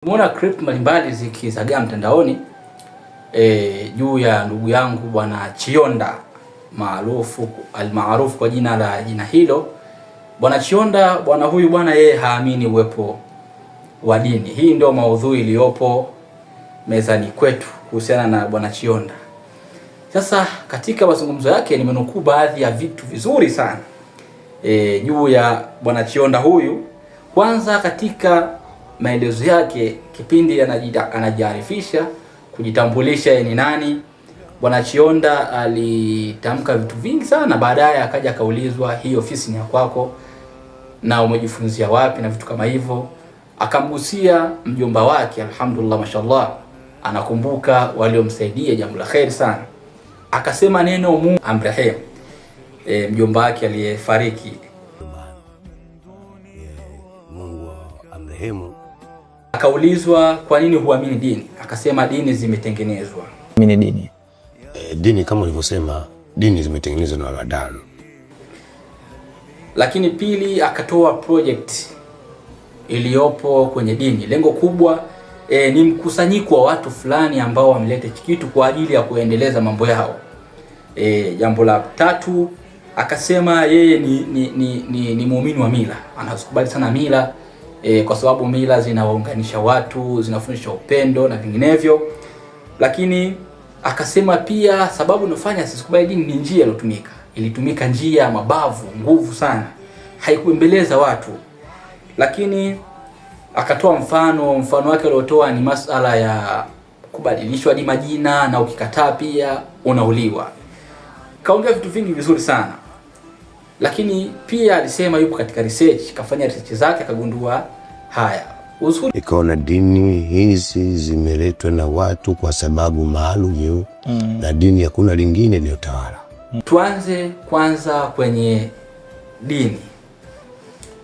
Tumeona clip mbalimbali zikizagaa mtandaoni juu ya ndugu yangu Bwana Chionda almaarufu kwa jina hilo. Bwana Chionda, bwana huyu bwana yeye haamini uwepo wa dini. Hii ndio maudhui iliyopo mezani kwetu kuhusiana na Bwana Chionda. Sasa katika mazungumzo yake nimenukuu baadhi ya vitu vizuri sana juu ya Bwana Chionda huyu. Kwanza katika maelezo yake kipindi anajiarifisha kujitambulisha yeye ni nani, Bwana Chionda alitamka vitu vingi sana. Baadaye akaja akaulizwa hii ofisi ni ya kwako na umejifunzia wapi na vitu kama hivyo. Akamgusia mjomba wake, alhamdulillah mashallah anakumbuka waliomsaidia jambo la khair sana. Akasema neno Mungu amrehemu mjomba wake aliyefariki, Mungu amrehemu. Akaulizwa kwa nini huamini dini, akasema dini zimetengenezwa. Mimi dini dini kama ulivyosema, dini zimetengenezwa na wanadamu. Lakini pili, akatoa project iliyopo kwenye dini. Lengo kubwa ni mkusanyiko wa watu fulani ambao wameleta kitu kwa ajili ya kuendeleza mambo yao. Jambo la tatu, akasema yeye ni muumini wa mila, anakubali sana mila kwa sababu mila zinawaunganisha watu, zinafundisha upendo na vinginevyo. Lakini akasema pia sababu inafanya sisikubali dini ni njia iliyotumika. Ilitumika njia ya mabavu, nguvu sana, haikuembeleza watu. Lakini akatoa mfano wake aliotoa ni masala ya kubadilishwa hadi majina, na ukikataa pia unauliwa. Kaongea vitu vingi vizuri sana. Lakini pia alisema yupo katika research, kafanya research zake akagundua haya. Uzuri ikaona dini hizi zimeletwa na watu kwa sababu maalum na dini hakuna lingine linalotawala. Tuanze kwanza kwenye dini.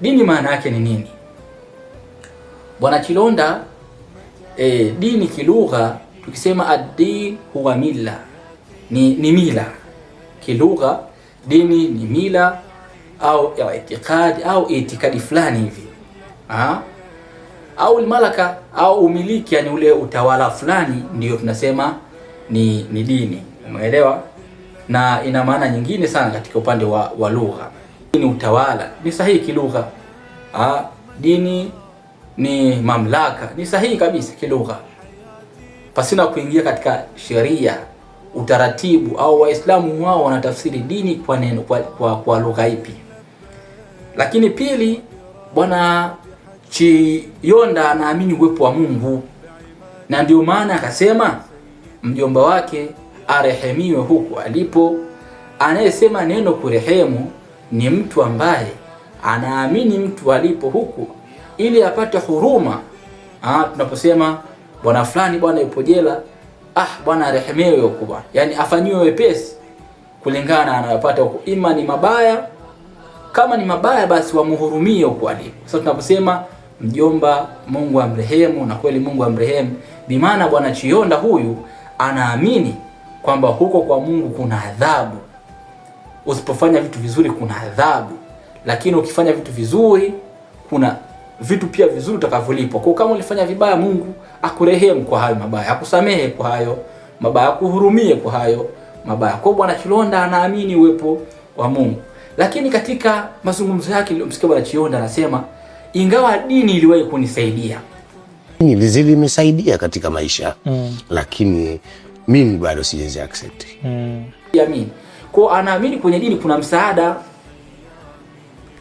Dini maana yake ni nini? Bwana Chionda, dini kilugha tukisema ad-din huwa mila, ni mila. Kilugha dini ni mila au itikadi au itikadi fulani hivi. Au malaka au umiliki, yani ule utawala fulani, ndio tunasema ni dini. Umeelewa? Na ina maana nyingine sana katika upande wa lugha. Ni utawala, ni sahihi kilugha. Dini ni mamlaka, ni sahihi kabisa kilugha, pasina kuingia katika sheria, utaratibu au Waislamu wao wanatafsiri dini kwa neno kwa lugha ipi. Lakini pili, Bwana Chionda anaamini uwepo wa Mungu, na ndio maana akasema mjomba wake arehemiwe huku alipo. Anayesema neno kurehemu ni mtu ambaye anaamini mtu alipo huku ili apate huruma. Tunaposema bwana fulani bwana yupo jela, bwana arehemewe huko bwana, yani afanyiwe wepesi kulingana na anayopata huko. Ima ni mabaya, kama ni mabaya basi wamhurumie huko alipo. Sasa tunaposema mjomba Mungu amrehemu, na kweli Mungu amrehemu, bi maana Bwana Chionda huyu anaamini kwamba huko kwa Mungu kuna adhabu. Usipofanya vitu vizuri kuna adhabu, lakini ukifanya vitu vizuri kuna vitu pia vizuri utakavyolipwa. Kwa kama ulifanya vibaya, Mungu akurehemu kwa hayo mabaya, akusamehe kwa hayo mabaya, akuhurumie kwa hayo mabaya. Kwa Bwana Chionda anaamini uwepo wa Mungu. Lakini katika mazungumzo yake nilimsikia Bwana Chionda anasema, ingawa dini iliwahi kunisaidia, zilimsaidia katika maisha, lakini mimi bado siwezi accept. Amini. Kwa anaamini kwenye dini kuna msaada,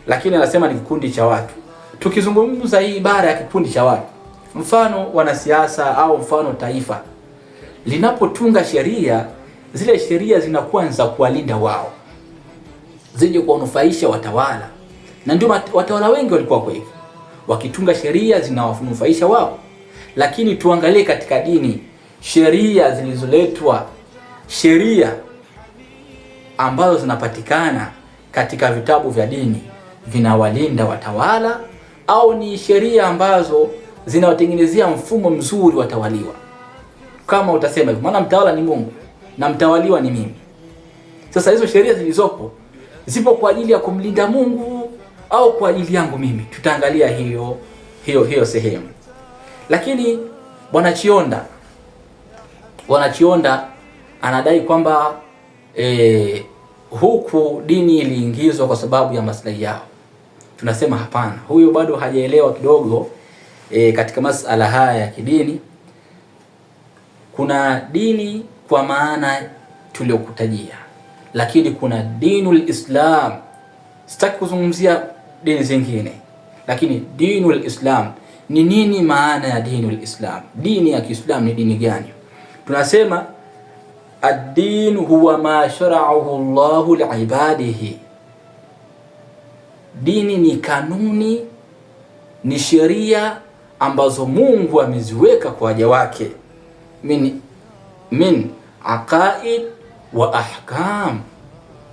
lakini anasema ni kikundi cha watu. Tukizungumza hii ibara ya kikundi cha watu, mfano wanasiasa au mfano taifa linapotunga sheria, zile sheria zinakuwa za kuwalinda wao, zije kuwanufaisha watawala. Na ndio watawala wengi walikuwa kwa hivyo, wakitunga sheria zinawanufaisha wao. Lakini tuangalie katika dini, sheria zilizoletwa, sheria ambazo zinapatikana katika vitabu vya dini, vinawalinda watawala au ni sheria ambazo zinawatengenezea mfumo mzuri watawaliwa? Kama utasema hivyo, maana mtawala ni Mungu na mtawaliwa ni mimi. Sasa hizo sheria zilizopo zipo kwa ajili ya kumlinda Mungu au kwa ajili yangu mimi? Tutaangalia hiyo sehemu. Lakini Bwana Chionda anadai kwamba huku dini iliingizwa kwa sababu ya maslahi yao. Tunasema hapana, huyo bado hajaelewa kidogo. Katika masala haya ya kidini kuna dini kwa maana tuliokutajia, lakini kuna dinul Islam. Sitaki kuzungumzia dini zingine, lakini dinul Islam ni nini? Maana ya dinul Islam, dini ya Kiislamu ni dini gani? Tunasema ad-din huwa ma shara'ahu Allahu li'ibadihi. Dini ni kanuni, ni sheria ambazo Mungu ameziweka kwa waja wake, min aqaid wa ahkam,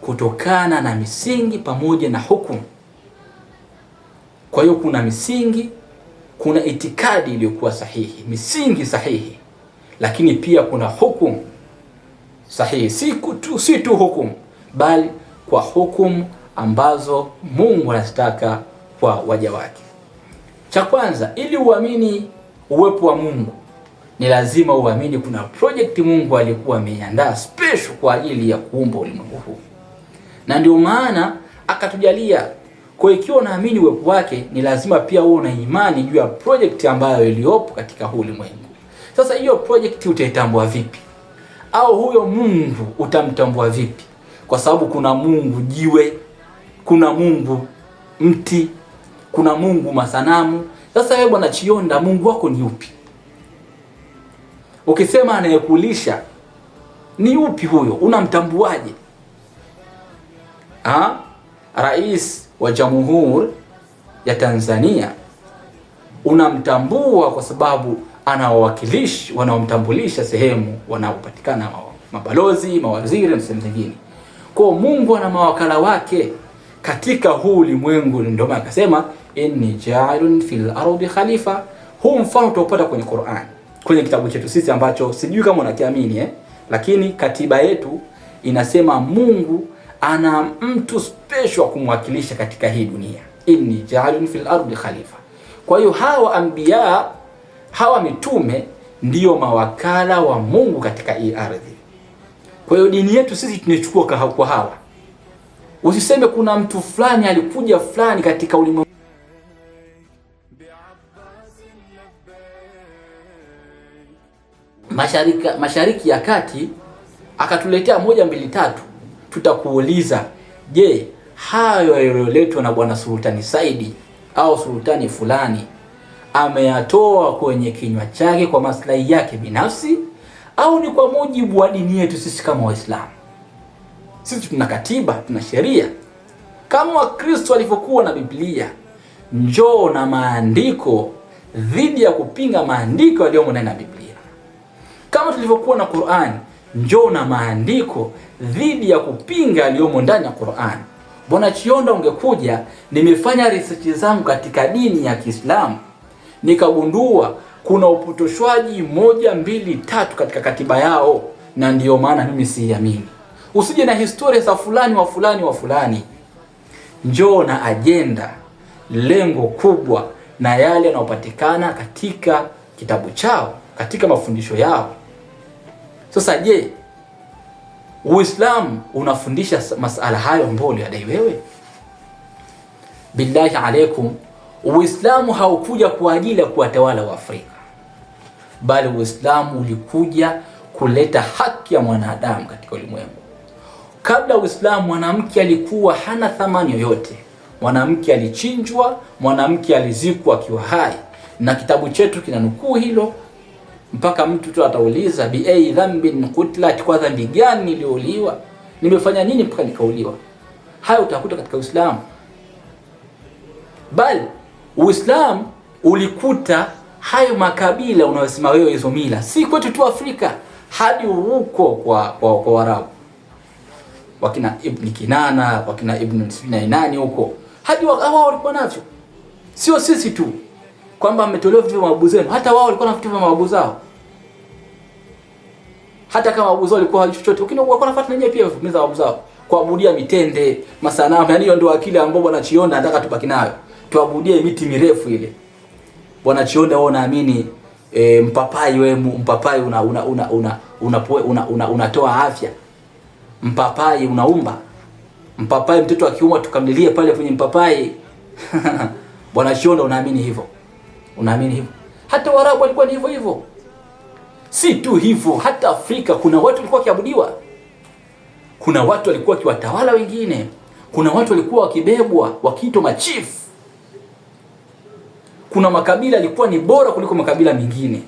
kutokana na misingi pamoja na hukumu. Kwa hiyo kuna misingi, kuna itikadi iliyokuwa sahihi, misingi sahihi, lakini pia kuna hukumu sahihi. Si tu hukumu, bali kwa hukumu ambazo Mungu anazitaka kwa waja wake. Cha kwanza, ili uamini uwepo wa Mungu, ni lazima uamini kuna project Mungu alikuwa ameiandaa special kwa ajili ya kuumba ulimwengu huu, na ndio maana akatujalia. Kwa ikiwa unaamini uwepo wake, ni lazima pia uwe na imani juu ya project ambayo iliyopo katika huu ulimwengu. Sasa hiyo project utaitambua vipi? Au huyo Mungu utamtambua vipi? Kwa sababu kuna Mungu jiwe, kuna Mungu mti, kuna Mungu masanamu. Sasa wewe Bwana Chionda, Mungu wako ni upi? Ukisema anayekulisha ni upi huyo? Unamtambuaje? Rais wa Jamhuri ya Tanzania unamtambua kwa sababu ana wawakilishi wanaomtambulisha sehemu wanaopatikana mabalozi, mawaziri na sehemu zingine. Kwa Mungu ana mawakala wake katika huu ulimwengu. Ndio maana akasema inni ja'ilun fil ardi khalifa. Huu mfano utaupata kwenye Qur'an, kwenye kitabu chetu sisi ambacho sijui kama unakiamini lakini katiba yetu inasema Mungu ana mtu special kumwakilisha katika hii dunia, inni ja'ilun fil ardi khalifa. Kwa hiyo hawa anbiya, hawa mitume ndiyo mawakala wa Mungu katika hii ardhi. Kwa hiyo dini yetu sisi tunachukua kwa hawa. Usiseme kuna mtu fulani alikuja fulani katika ulimwengu Mashariki ya Kati akatuletea 1 2 3, tutakuuliza, je, hayo yaliyoletwa na Bwana Sultani Saidi au sultani fulani ameyatoa kwenye kinywa chake kwa maslahi yake binafsi, au ni kwa mujibu wa dini yetu sisi kama Waislamu? Sisi tuna katiba, tuna sheria kama Wakristo walivyokuwa na Biblia. Njoo na maandiko dhidi ya kupinga maandiko yaliyomo ndani ya Biblia. Kama tulivyokuwa na Qur'an, njoo na maandiko dhidi ya kupinga yaliyomo ndani ya Qur'an. Bwana Chionda, ungekuja, nimefanya research zangu katika dini ya Kiislamu, nikagundua kuna upotoshwaji 1 2 3 katika katiba yao, na ndiyo maana mimi siiamini. Usije na historia za fulani wa fulani wa fulani. Njoo na agenda, lengo kubwa, na yale yanayopatikana katika kitabu chao, katika mafundisho yao. Sasa je, Uislamu unafundisha masala hayo ambayo uliyadai wewe? Billahi alaikum, Uislamu haukuja kwa ajili ya kuwatawala wa Afrika, bali Uislamu ulikuja kuleta haki ya mwanadamu katika ulimwengu. Kabla Uislamu, mwanamke alikuwa hana thamani yoyote. Mwanamke alichinjwa, mwanamke alizikwa akiwa hai, na kitabu chetu kinanukuu hilo. Mpaka mtu tu atauliza, bi ay dhanbin qutlat, kwa dhambi gani niliuliwa? Nimefanya nini mpaka nikauliwa? Hayo utakuta katika Uislamu. Bali Uislamu ulikuta hayo makabila unayosema wewe, hizo mila si kwetu tu Afrika, hadi huko kwa Waarabu, wakina Ibn Kinana, wakina Ibn Sinainani huko, hadi wao walikuwa navyo. Sio sisi tu kwamba ametolewa vitu vya mababu zenu, hata wao walikuwa na vitu vya mababu zao. Hata kama mababu zao walikuwa chochote, lakini walikuwa wanafuata wenyewe pia vitu vya mababu zao, kuabudia mitende, masanamu. Yani hiyo ndio akili ambayo Bwana Chionda anataka tubaki nayo, tuabudie miti mirefu ile. Bwana Chionda, wao naamini mpapai wewe, mpapai unatoa afya, mpapai unaumba, mpapai mtoto akiumwa tukamlilie pale kwenye mpapai. Bwana Chionda, unaamini hivyo? Unaamini hivyo? Hata Waarabu walikuwa ni hivyo hivyo. Si tu hivyo, hata Afrika kuna watu walikuwa wakiabudiwa. Kuna watu walikuwa wakiwatawala wengine. Kuna watu walikuwa wakibebwa, wakiitwa machifu. Kuna makabila yalikuwa ni bora kuliko makabila mengine.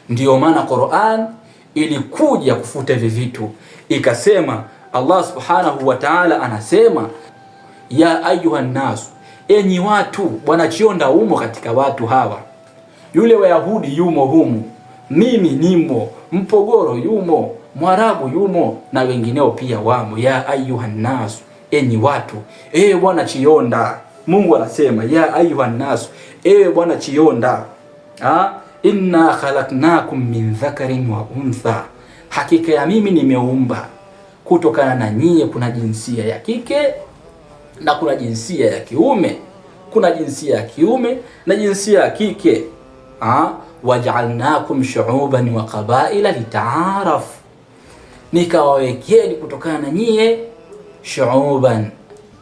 Ndiyo maana Qur'an ilikuja kufuta hivi vitu. Ikasema, Allah Subhanahu wa Ta'ala anasema, ya ayuhan nas, enyi watu. Bwana Chionda umo katika watu hawa. Yule Wayahudi yumo humu, mimi nimo, Mpogoro yumo, Mwarabu yumo, na wengineo pia wamo. Ya ayuhan nas, enyi watu. Bwana Chionda, Mungu anasema ya ayuhan nas, Bwana Chionda, inna khalaqnakum min dhakarin wa untha, hakika ya mimi nimeumba kutokana na nyie kuna jinsia ya kike na kuna jinsia ya kiume. Kuna jinsia ya kiume na jinsia ya kike. Waj'alnakum shu'uban wa qabaila litaarafu, nikawawekeni kutokana na nyie shu'uban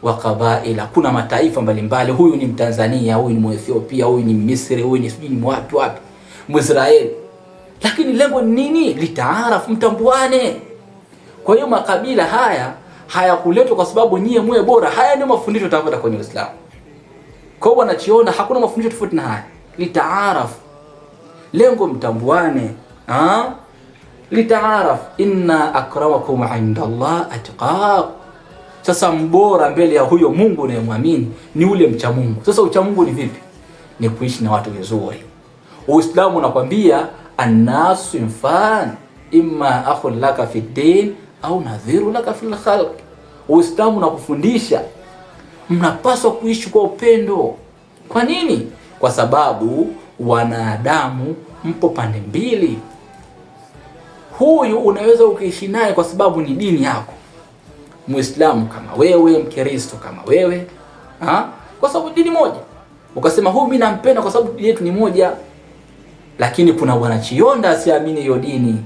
wa qabaila, kuna mataifa mbalimbali. Huyu ni Mtanzania, huyu ni Mwethiopia, huyu ni Misri, huyu ni sijui ni watu wapi, Mwisraeli. Lakini lengo ni nini? Litaarafu, mtambuane. Kwa hiyo makabila haya hayakuletwa kwa sababu nyie mwe bora. Haya ndio mafundisho tutapata kwenye Uislamu. Kwa hiyo wanachiona hakuna mafundisho tofauti na haya. Litaarafu, lengo mtambuane. Litaarafu, inna akramakum indallahi atqakum. Sasa mbora mbele ya huyo Mungu unayemwamini ni ule mcha Mungu. Sasa ucha Mungu ni vipi? Ni kuishi na watu vizuri. Uislamu unakwambia annasu infan imma akhul laka fi din au nadhiru laka fil khalq. Uislamu unakufundisha mnapaswa kuishi kwa upendo. Kwa nini? Kwa sababu wanadamu mpo pande mbili. Huyu unaweza ukaishi naye kwa sababu ni dini yako, Muislamu kama wewe, Mkristo kama wewe, kwa sababu dini moja. Ukasema huyu mimi nampenda kwa sababu dini yetu ni moja. Lakini kuna Bwana Chionda asiamini hiyo dini.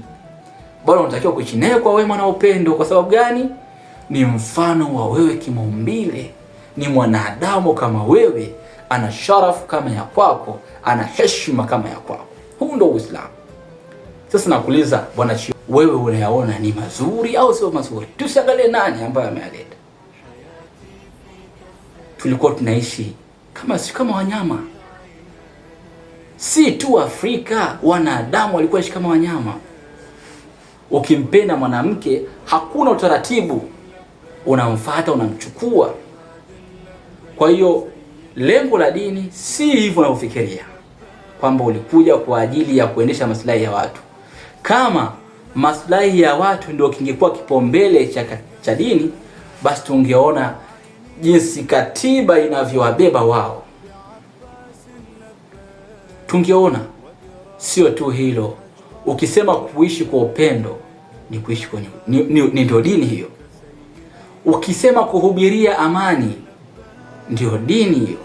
Bwana unatakiwa kuishi naye kwa wema na upendo. Kwa sababu gani? Ni mfano wa wewe kimaumbile. Ni mwanadamu kama wewe, ana sharafu kama ya kwako, ana heshima kama ya kwako. Huu ndio Uislamu. Sasa nakuuliza Bwana Chionda, wewe unayaona ni mazuri au sio mazuri? Tusiangalie nani ambaye amealeta. Tulikuwa tunaishi kama wanyama. Si tu Afrika, wanadamu walikuwa ishi kama wanyama. Ukimpenda mwanamke hakuna utaratibu, unamfuata, unamchukua. Kwa hiyo lengo la dini si hivyo unavyofikiria, kwamba ulikuja kwa ajili ya kuendesha maslahi ya watu. Kama maslahi ya watu ndio kingekuwa kipaumbele cha dini, basi tungeona jinsi katiba inavyowabeba wao. Tungeona sio tu hilo. Ukisema kuishi kwa upendo ni kuishi kwenye ni ndio dini hiyo. Ukisema kuhubiria amani ndio dini hiyo.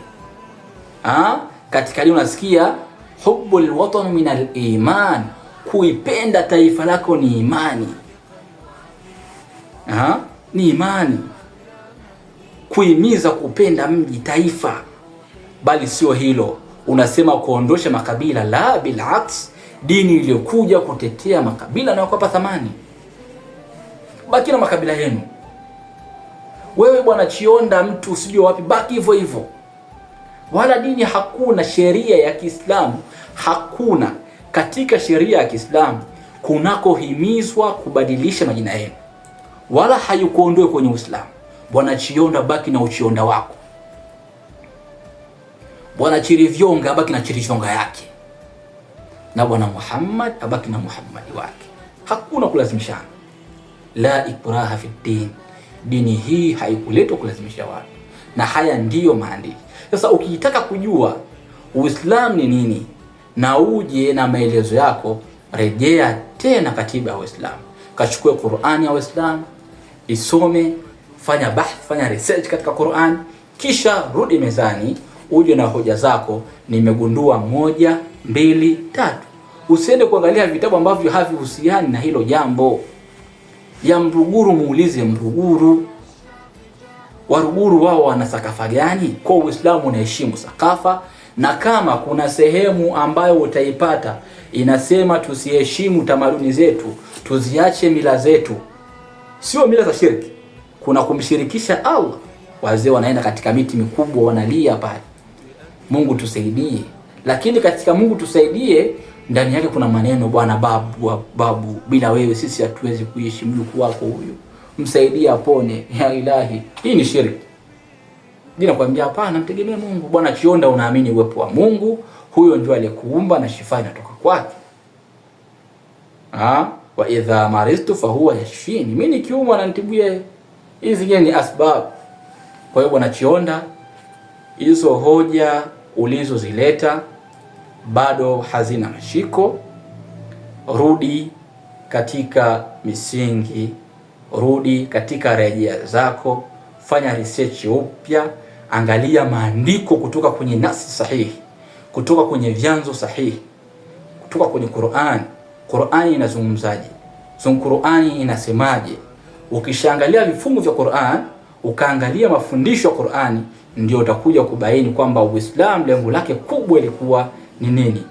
Katika dini unasikia hubbul watan min al-iman, kuipenda taifa lako ni imani. Ni imani. Kuhimiza kupenda mji, taifa. Bali sio hilo. Unasema kuondosha makabila, la bilaks, dini iliyokuja kutetea makabila na kuwapa thamani. Baki na makabila yenu. Wewe Bwana Chionda, mtu usijue wapi, baki hivyo hivyo. Wala dini, hakuna sheria ya Kiislamu, hakuna katika sheria ya Kiislamu kunakohimizwa kubadilisha majina yenu, wala hayukuondoe kwenye Uislamu. Bwana Chionda, baki na uchionda wako. Bwana Chirivyonga abaki na Chirivyonga yake, na Bwana Muhammad abaki na Muhammad wake. Hakuna kulazimishana. La ikraha fi din. Dini hii haikuletwa kulazimisha watu, na haya ndiyo maandishi. Sasa ukitaka kujua Uislamu ni nini na uje na maelezo yako, rejea tena katiba ya Uislamu, kachukue Qur'ani ya Uislamu, isome, fanya bahth, fanya research katika Qur'an, kisha rudi mezani uje na hoja zako. Nimegundua 1, 2, 3. Usiende kuangalia vitabu ambavyo havihusiani na hilo jambo. Ya Mruguru muulize Mruguru. Waruguru wao wana sakafa gani? Kwa Uislamu unaheshimu sakafa, na kama kuna sehemu ambayo utaipata inasema tusiheshimu tamaduni zetu, tuziache mila zetu, sio mila za shirki, kuna kumshirikisha Allah, wazee wanaenda katika miti mikubwa wanalia pale, Mungu tusaidie. Lakini katika Mungu tusaidie ndani yake kuna maneno, bwana babu, bila wewe sisi hatuwezi kuishi, mjukuu wako huyu msaidie apone, ya ilahi. Hii ni shirki. Dini nakwambia hapana, mtegemee Mungu. Bwana Chionda, unaamini uwepo wa Mungu, huyo ndio aliyekuumba na shifa inatoka kwake. Wa idha maristu fa huwa yashfini, mimi nikiumwa ananitibia. Hizi ni asbab. Kwa hiyo Bwana Chionda, hizo hoja ulizozileta bado hazina mashiko. Rudi katika misingi, rudi katika rejea zako, fanya research upya, angalia maandiko kutoka kwenye nasi sahihi, kutoka kwenye vyanzo sahihi, kutoka kwenye Qur'an. Qur'ani inazungumzaje? Qur'ani inasemaje? Ukishaangalia vifungu vya Qur'an, ukaangalia mafundisho ya Qur'ani, ndio utakuja kubaini kwamba Uislamu lengo lake kubwa ilikuwa ni nini.